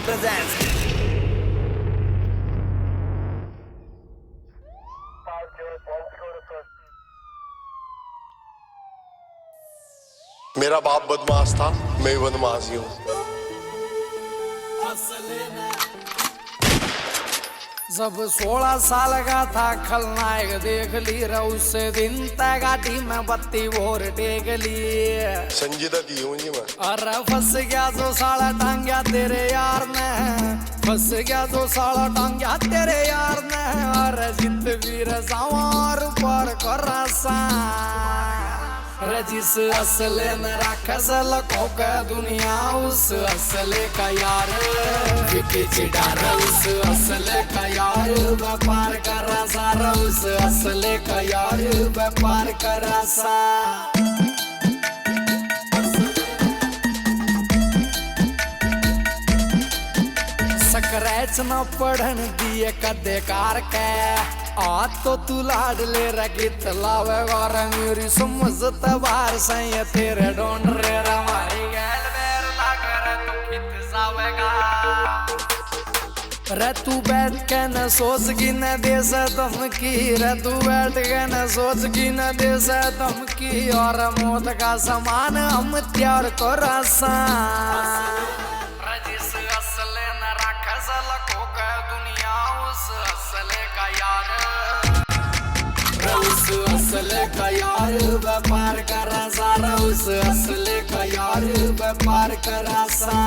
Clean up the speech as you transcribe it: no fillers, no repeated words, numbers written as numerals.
presents मेरा बाप बदमाश था, मैं बदमाश ही हूँ। जब 16 साल का था खलनायक देख ली उस दिन तय गाड़ी में बत्ती और टेक ली। संजीदा दी हूँ जी मैं। अरे फंस गया जो साला टांग्या तेरे यार ने, फंस गया जो साला टांग्या तेरे यार ने। अरे जित वीर सवार पर करासा रजिस असले न राखस लखों का दुनिया उस असले का यार चिडार उस असले का यार व्यापार करा सारा उस असले का यार व्यापार करा सा। स्क्रैच न पढ़न दिए कदे कार के आज तो तू लाड ले रगित लावे और मेरी समझ तबार सही तेरे डोंड रे हमारी गैल बेर ना करे तू कित जावेगा। रे तू बैठ के न सोच की न दे से धमकी, रे तू बैठ के न सोच की न दे से धमकी। और मौत का समान हम त्यार को रासा रजिस असले न राखस लखों का दुनिया उस असले का यार उस असले का यार व्यापार करा सारा उस असले का यार व्यापार करा सा।